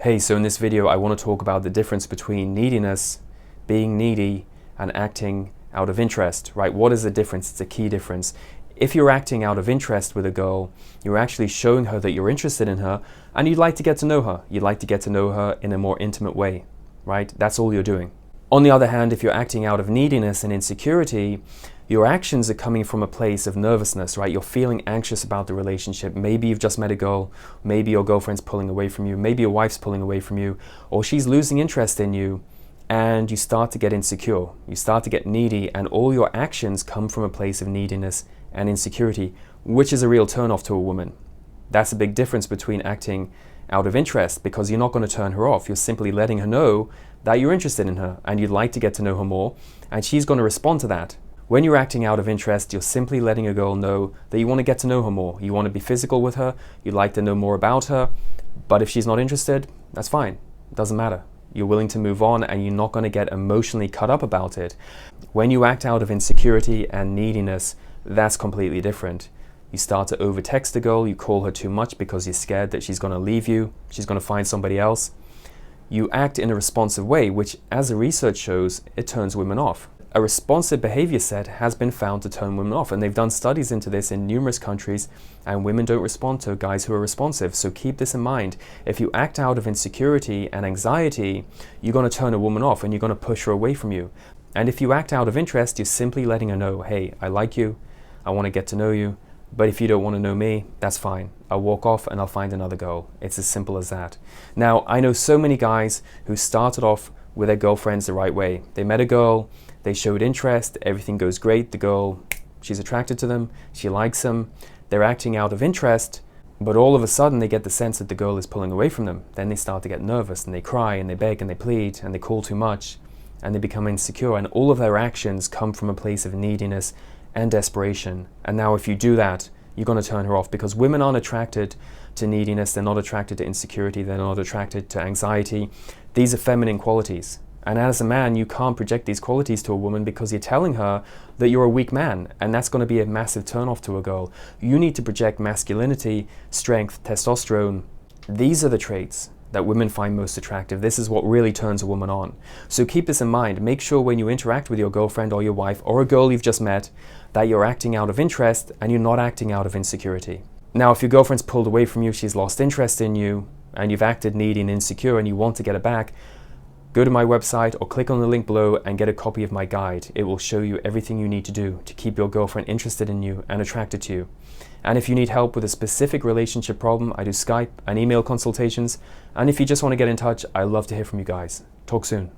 Hey, so in this video I want to talk about the difference between neediness, being needy, and acting out of interest, right? What is the difference? It's a key difference. If you're acting out of interest with a girl, you're actually showing her that you're interested in her and you'd like to get to know her. You'd like to get to know her in a more intimate way, right? That's all you're doing. On the other hand, if you're acting out of neediness and insecurity, your actions are coming from a place of nervousness, right? You're feeling anxious about the relationship. Maybe you've just met a girl, maybe your girlfriend's pulling away from you, maybe your wife's pulling away from you, or she's losing interest in you, and you start to get insecure. You start to get needy, and all your actions come from a place of neediness and insecurity, which is a real turn-off to a woman. That's a big difference between acting out of interest, because you're not going to turn her off. You're simply letting her know that you're interested in her and you'd like to get to know her more, and she's going to respond to that. When you're acting out of interest, you're simply letting a girl know that you want to get to know her more. You want to be physical with her, you'd like to know more about her, but if she's not interested, that's fine. It doesn't matter. You're willing to move on and you're not going to get emotionally cut up about it. When you act out of insecurity and neediness, that's completely different. You start to over-text a girl, you call her too much because you're scared that she's going to leave you, she's going to find somebody else. You act in a responsive way, which, as the research shows, it turns women off. A responsive behavior set has been found to turn women off, and they've done studies into this in numerous countries, and women don't respond to guys who are responsive. So keep this in mind. If you act out of insecurity and anxiety, you're going to turn a woman off and you're going to push her away from you. And if you act out of interest, you're simply letting her know, hey, I like you, I want to get to know you, but if you don't want to know me, that's fine. I'll walk off and I'll find another girl. It's as simple as that. Now, I know so many guys who started off with their girlfriends the right way. They met a girl, they showed interest, everything goes great, the girl, she's attracted to them, she likes them, they're acting out of interest, but all of a sudden they get the sense that the girl is pulling away from them. Then they start to get nervous and they cry and they beg and they plead and they call too much and they become insecure, and all of their actions come from a place of neediness and desperation. And now if you do that, you're going to turn her off, because women aren't attracted to neediness, they're not attracted to insecurity, they're not attracted to anxiety. These are feminine qualities. And as a man, you can't project these qualities to a woman because you're telling her that you're a weak man, and that's going to be a massive turnoff to a girl. You need to project masculinity, strength, testosterone. These are the traits that women find most attractive. This is what really turns a woman on. So keep this in mind. Make sure when you interact with your girlfriend or your wife or a girl you've just met that you're acting out of interest and you're not acting out of insecurity. Now, if your girlfriend's pulled away from you, she's lost interest in you, and you've acted needy and insecure and you want to get her back, go to my website or click on the link below and get a copy of my guide. It will show you everything you need to do to keep your girlfriend interested in you and attracted to you. And if you need help with a specific relationship problem, I do Skype and email consultations. And if you just want to get in touch, I love to hear from you guys. Talk soon.